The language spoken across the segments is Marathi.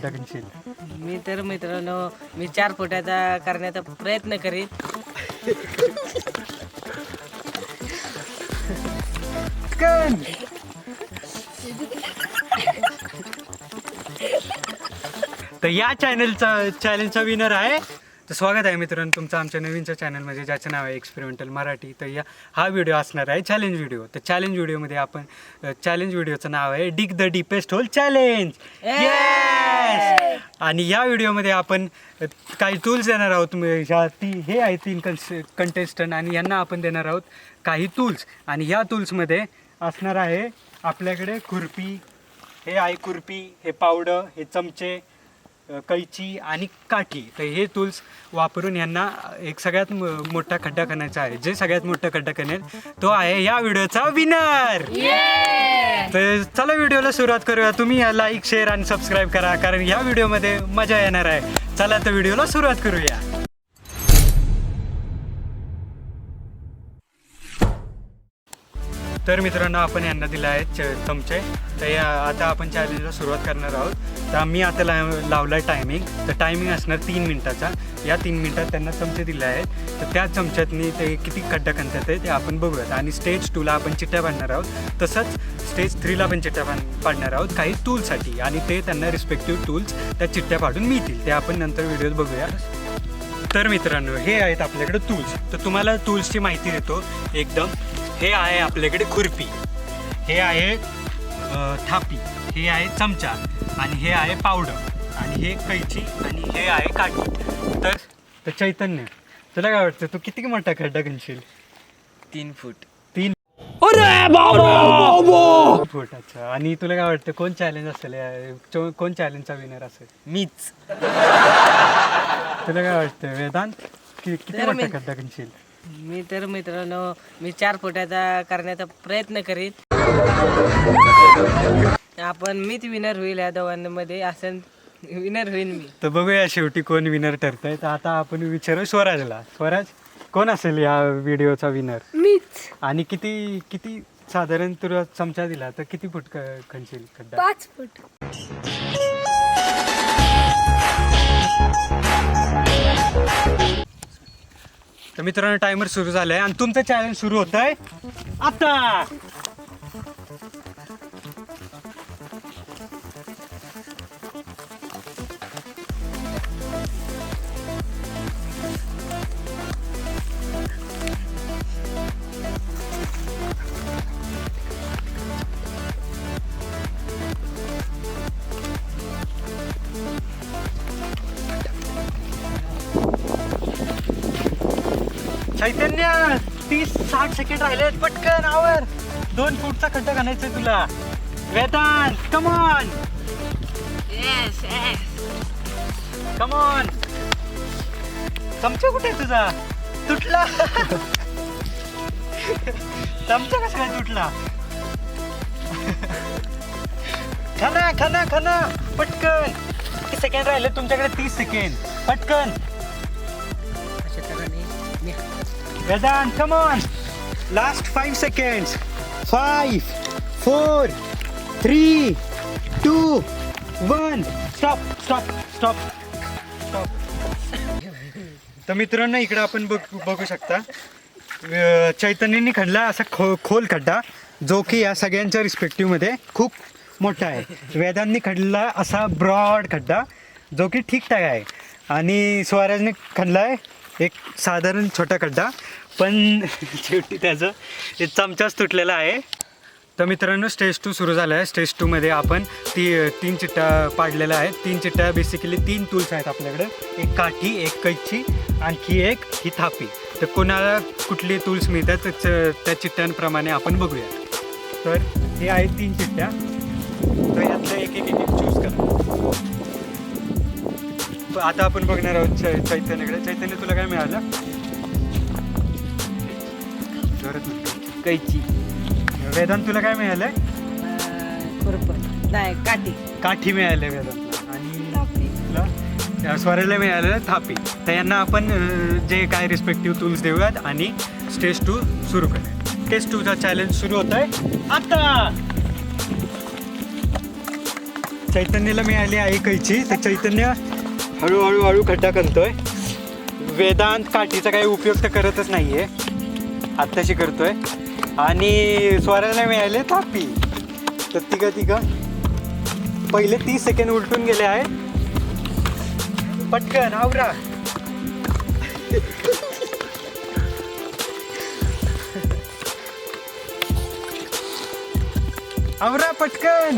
खड्डा खणशील? मी तर मित्रांनो मी 4 फुटाचा करण्याचा प्रयत्न करीन. तर या चॅलेंजचा विनर आहे. तर स्वागत आहे मित्रांनो तुमचं आमच्या नवीनच्या चॅनलमध्ये, ज्याचं नाव आहे एक्सपेरिमेंटल मराठी. तर हा व्हिडिओ असणार आहे चॅलेंज व्हिडिओ. तर चॅलेंज व्हिडिओमध्ये आपण चॅलेंज व्हिडिओचं नाव आहे dig the deepest hole challenge. आणि या व्हिडिओमध्ये आपण काही टूल्स देणार आहोत. हे आहे 3 कंटेस्टंट आणि यांना आपण देणार आहोत काही टूल्स. आणि या टूल्समध्ये असणार आहे आपल्याकडे खुरपी, हे आहे खुरपी, हे पावडं, हे चमचे, कैची आणि काठी. तर हे टूल्स वापरून यांना एक सगळ्यात मोठा खड्डा खणायचा आहे. जे सगळ्यात मोठा खड्डा खणेल तो आहे या व्हिडिओचा विनर. तर चला व्हिडिओला सुरुवात करूया. तुम्ही लाईक, शेअर आणि सबस्क्राईब करा, कारण या व्हिडिओमध्ये मजा येणार आहे. चला तर व्हिडिओला सुरुवात करूया. तर मित्रांनो आपण यांना दिला आहे चमचे. तर आता आपण चॅलेंजला सुरुवात करणार आहोत. तर मी आता लावला आहे टायमिंग. तर टायमिंग असणार 3 मिनिटाचा. या 3 मिनिटात त्यांना चमचे दिले आहेत. तर त्या चमच्यातनी ते किती खड्डा खणतात ते आपण बघूयात. आणि स्टेज 2ला आपण चिट्ट्या पाडणार आहोत. तसंच स्टेज 3ला पण चिट्ट्या पाडणार आहोत काही टूल्ससाठी. आणि ते त्यांना रिस्पेक्टिव्ह टूल्स त्या चिट्ट्या पाडून मिळतील. ते आपण नंतर व्हिडिओत बघूया. तर मित्रांनो हे आहेत आपल्याकडे टूल्स. तर तुम्हाला टूल्सची माहिती देतो एकदम. हे आहे आपल्याकडे खुरपी, हे आहे थापी, हे आहे चमचा, आणि हे आहे पावडर, आणि हे कैची, आणि हे आहे काठी. तर चैतन्य, तुला काय वाटतं तू किती मोठा खड्डा खणशील? 3 फूट. 3 फूट. अच्छा. आणि तुला काय वाटतं कोण चॅलेंज असेल, कोण चॅलेंजचा विनर असेल? मीच. तुला काय वाटतं वेदांत, किती मोठा खड्डा खणशील? मी तर मित्रांनो मी 4 फुटाचा करण्याचा प्रयत्न करीन. मीच विनर होईल या दोघांमध्ये. असं विनर होईल मी. तर बघूया शेवटी कोण विनर ठरतंय. तर आता आपण विचारू स्वराजला. स्वराज, कोण असेल या व्हिडिओचा विनर? मीच. आणि किती साधारण तुला चमचा दिला तर किती फूट खणशील खड्डा? 5 फूट. तर मित्रांनो टायमर सुरू झालाय आणि तुमचं चॅलेंज सुरू होत आहे आता. चैतन्य 30-60 सेकंड राहिले. पटकन आवर. 2 फूटचा खड्डा घालायचा तुला. Vedant come on. Come on. चमचा कुठे आहे तुझा? तुटला. चमचा कसा काय तुटला? खना पटकन. किती सेकंड राहिले तुमच्याकडे? 30 सेकंड. पटकन. Vedanta come on. Last 5 seconds. 5, 4, 3, 2, 1. Stop. तर मित्रांनो इकडे आपण बघू शकता चैतन्यने खणला असा खोल खड्डा, जो की या सगळ्यांच्या रिस्पेक्टिव्हमध्ये खूप मोठा आहे. वेदांनी खणला असा ब्रॉड खड्डा, जो की ठीकठाक आहे. आणि स्वराजने खणलाय एक साधारण छोटा खड्डा, पण शेवटी त्याचं एक चमचाच तुटलेला आहे. तर मित्रांनो स्टेज 2 सुरू झाला आहे. स्टेज 2मध्ये आपण 3 चिट्ट्या पाडलेल्या आहेत. 3 चिट्ट्या बेसिकली 3 टूल्स आहेत आपल्याकडे. एक काठी, एक कैची, आणखी एक ही थापी. तर कोणाला कुठली टूल्स मिळतात त्या चिट्ट्यांप्रमाणे आपण बघूया. तर हे आहेत 3 चिट्ट्या. तर यातलं एक चूज करा. आता आपण बघणार आहोत चैतन्यकडे. चैतन्य तुला काय मिळालं? कैची. वेदांत तुला काय मिळालंय? काठी मिळाले वेदांतला. आणि तुला स्वराला मिळालं थापी. तर यांना आपण जे काय रिस्पेक्टिव्ह टूल्स देऊयात आणि स्टेज 2 सुरू करूया. स्टेज 2चा चॅलेंज सुरू होत आहे आता. चैतन्याला मिळाली आहे कैची. तर चैतन्य हळूहळू खड्डा करतोय. वेदांत काठीचा काही उपयोग तर करतच नाहीये, आत्ताशी करतोय. आणि स्वराला मिळाले थापी. तर तिघं पहिले 30 सेकंड उलटून गेले आहे. पटकन आवरा. आवरा पटकन.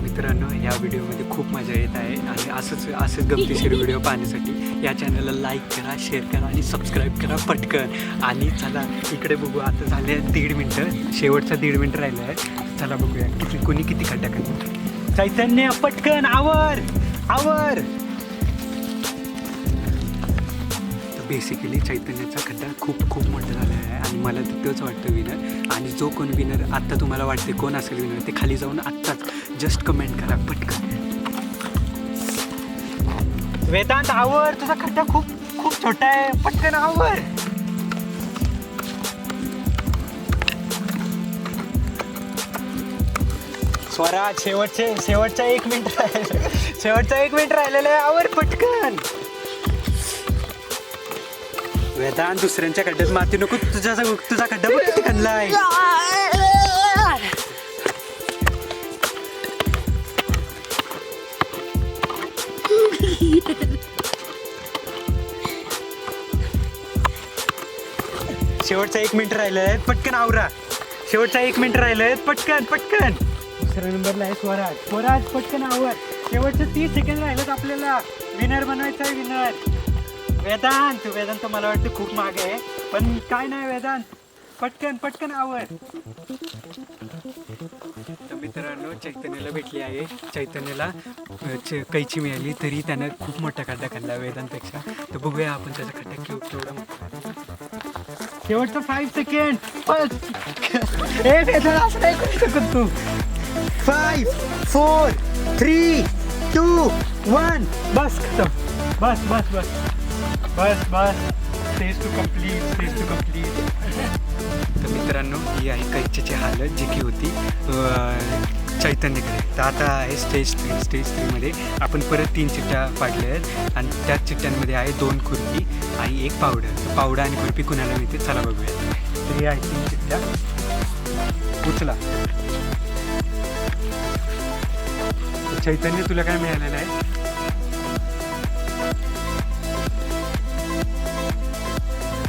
मित्रांनो, या व्हिडिओमध्ये खूप मजा येत आहे आणि असंच गमतीशीर व्हिडिओ पाहण्यासाठी या चॅनलला लाईक करा, शेअर करा आणि सबस्क्राईब करा पटकन. आणि चला इकडे बघू. आता झाले 1.5 मिनटं, शेवटचा 1.5 मिनटं राहिलं आहे. चला बघूया कोणी किती खड्डा करतो. चैतन्य पटकन आवर. बेसिकली चैतन्याचा खड्डा खूप मोठा झाला आहे आणि मला तिथंच वाटतं विनर. आणि जो कोण विनर आत्ता तुम्हाला वाटते कोण असेल विनर, ते खाली जाऊन आत्ताच जस्ट कमेंट करा पटकन. वेदांत आवर, तुझा खड्डा खूप छोटा आहे, पटकन आवर. स्वराज शेवटचा 1 मिनिट राहिलेला. शेवटचा 1 मिनिट राहिलेला आहे, आवर पटकन. वेदांत दुसऱ्यांच्या खड्ड्यात माती नको. तुझा खड्डा बघ किती खणला आहे. शेवटचा 1 मिनिट राहिलं आहे, पटकन आवरा. शेवटचा 1 मिनिट राहिलं आहे, पटकन. दुसऱ्या नंबरला आहे स्वराज पटकन आवर. शेवटचे 30 सेकंड राहिलेत आपल्याला. विनर बनवायचा आहे, विनर. वेदांत मला वाटतं खूप मागे आहे, पण काय नाही वेदांत, पटकन आवर. तर मित्रांनो, चैतन्याला भेटली आहे. चैतन्याला कैची मिळाली तरी त्यानं खूप मोठा खड्डा खाल्ला वेदांतपेक्षा. तर बघूया आपण त्याचा खड्डा केवढा मोठा. शेवटचं 5 सेकंड. असं नाही करू शकत तू. 5 4 3 2 1 बस. Stage two complete. तर मित्रांनो, ही आहे कैचीची हालत जी की होती चैतन्यकडे. तर आता आहे स्टेज 3मध्ये आपण परत 3 चिट्ट्या पाडल्या आहेत आणि त्याच चिट्ट्यांमध्ये आहे 2 खुर्पी आणि 1 पावडा आणि खुर्पी कुणाला मिळते चला बघूया. तर ही आहे 3 चिट्ट्या. उचला. चैतन्य, तुला काय मिळालेलं आहे?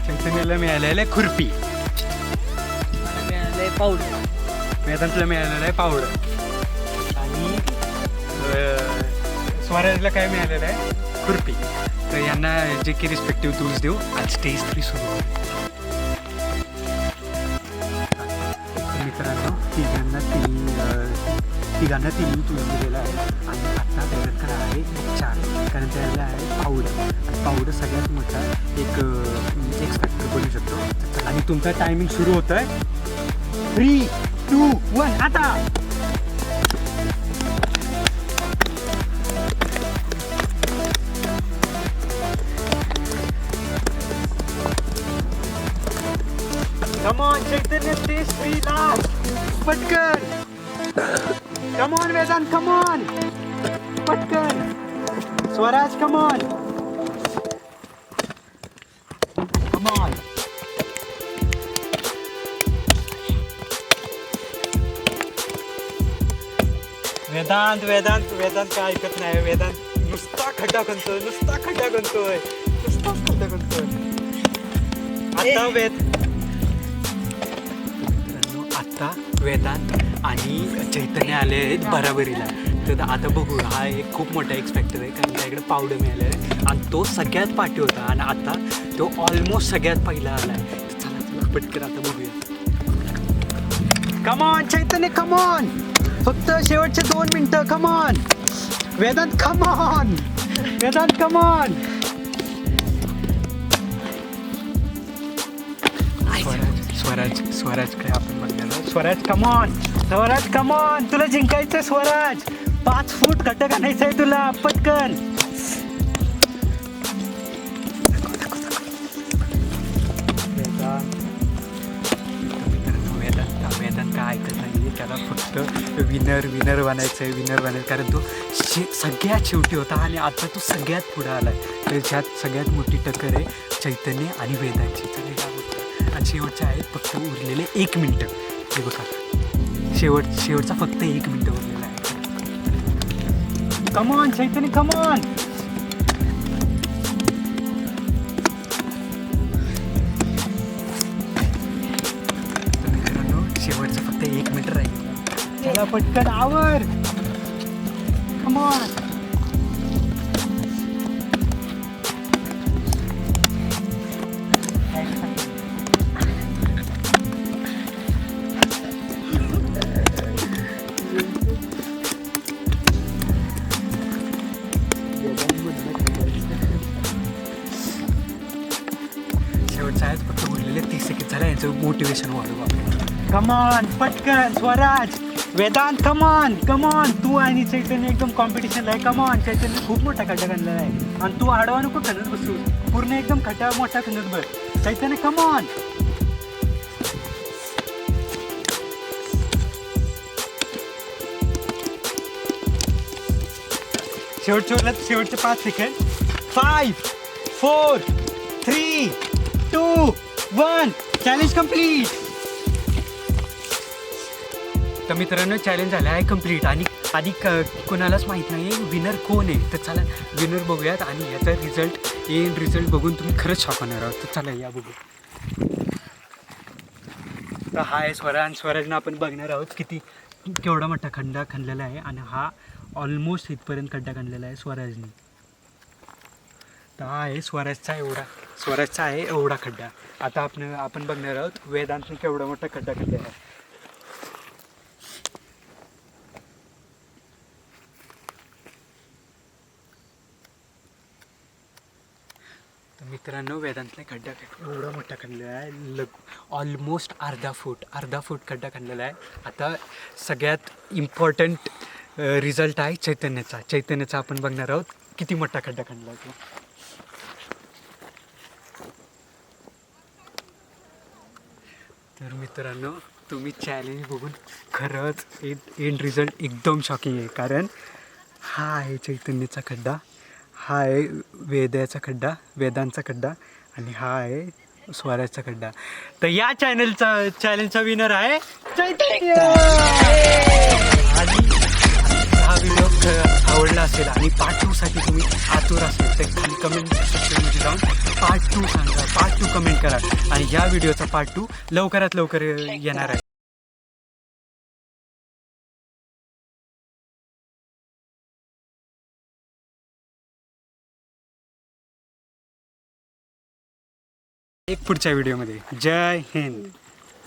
चैतन्याला मिळालेलं आहे खुर्पी. मिळालंय पावडर. वेदांतला मिळालेलं आहे पावडर. आणि स्वराजला काय मिळालेलं आहे? खुर्पी. तर यांना जे की रिस्पेक्टिव्ह टूल्स देऊ. आज स्टेज 3 सुरू होईल. मित्रांनो, तिघांना 3 टूल्स दिलेला आहे आणि आता वेदांतकडे आहे 4, कारण त्याला आहे पावडर. पावडर सगळ्यात मोठा एक फॅक्टर बनू शकतो. आणि तुमचा टायमिंग सुरू होत आहे 3 2 1 आता. Come on, Chaitanya, stage 3 last. पटकन. Come on, Vedant, come on. पटकन. Swaraj, come on. Come on. Vedanta काय ऐकत नाही. वेदांत नुसता खड्डा खणतोय. आता वेदांत आणि चैतन्य आले आहेत बराबरीला. तर आता बघू. हा एक खूप मोठा एक्सपेक्टर आहे, कारण त्याकडे पावडर मिळाले आहे आणि तो सगळ्यात पाठी होता आणि आता तो ऑलमोस्ट सगळ्यात पहिला आला आहे. चला पटकन आता बघूया. कमॉन चैतन्य, कमॉन. फक्त शेवटचे 2 मिनिटं. Come on Vedanta, come on. स्वराज काय आपण बघणार. स्वराज कमॉन. तुला जिंकायचं स्वराज. 5 फूट खड्डा घालायचा आहे तुला, पटकन. वेदांत काय ऐकत नाही, त्याला फक्त विनर बनायचं आहे, विनर बनायचं, कारण तो सगळ्यात शेवटी होता आणि आता तो सगळ्यात पुढे आला आहे. त्याच्यात सगळ्यात मोठी टक्कर आहे चैतन्य आणि वेदांची. आणि शेवटचे आहेत फक्त उरलेले 1 मिनटं. हे बघा, शेवटचा फक्त 1 मिनटं उरलेला आहे. कमॉन चैतन्य, कमॉन. शेवटचं फक्त 1 मिनिट राहील. त्याला पटकन आवर. कमॉन. शेवटचं आहेत फक्त उरलेले 30 सेकंड. झालं यांचं मोटिवेशन वाढवा. कमॉन पटकन स्वराज, वेदांत, कमॉन कमॉन. तू आणि चैतन्य एकदम कॉम्पिटिशनला आहे. कमॉन चैतन्य खूप मोठा खड्डा खणलेला आहे आणि तू आडवा नको खणत बसू, पूर्ण एकदम खड्डा मोठा खणत बस. चैतन्य कमॉन. शेवटचे 5 सेकंड. 5 4 3 2 1. Challenge complete. तर मित्रांनो चॅलेंज झालं आहे कम्प्लीट आणि आधी कोणालाच माहीत नाही आहे विनर कोण आहे. तर चला विनर बघूयात आणि ह्याचा रिझल्ट बघून तुम्ही खरंच शॉक होणार आहोत. तर चला या बघू. तर हा आहे स्वराज. स्वराजनं आपण बघणार आहोत केवढा मोठा खड्डा खणलेला आहे आणि हा ऑलमोस्ट इथपर्यंत खड्डा खणलेला आहे स्वराजने. तर हा आहे स्वराजचा आहे एवढा खड्डा. आता आपण बघणार आहोत वेदांतने केवढा मोठा खड्डा खणलेला आहे. तर मित्रांनो वेदांतने खड्डा एवढा मोठा खणलेला आहे, ऑलमोस्ट अर्धा फूट खड्डा खणलेला आहे. आता सगळ्यात इम्पॉर्टंट रिझल्ट आहे चैतन्याचा आपण बघणार आहोत किती मोठा खड्डा खणला आहे. तर मित्रांनो तुम्ही चॅलेंज बघून खरंच एंड रिझल्ट एकदम शॉकिंग आहे. कारण हा आहे चैतन्याचा खड्डा, हा आहे वेदांचा खड्डा आणि हा आहे स्वराजचा खड्डा. तर या चॅलेंजचा विनर आहे चैतन्य. आणि हा व्हिडिओ आवडला असेल आणि पार्ट 2 साठी तुम्ही आतुर असेल तर खाली कमेंट सेक्शनमध्ये जाऊन पार्ट 2 सांगा, पार्ट 2 कमेंट करा आणि या व्हिडिओचा पार्ट 2 लवकरात लवकर येणार आहे. एक पुढच्या व्हिडिओमध्ये. जय हिंद.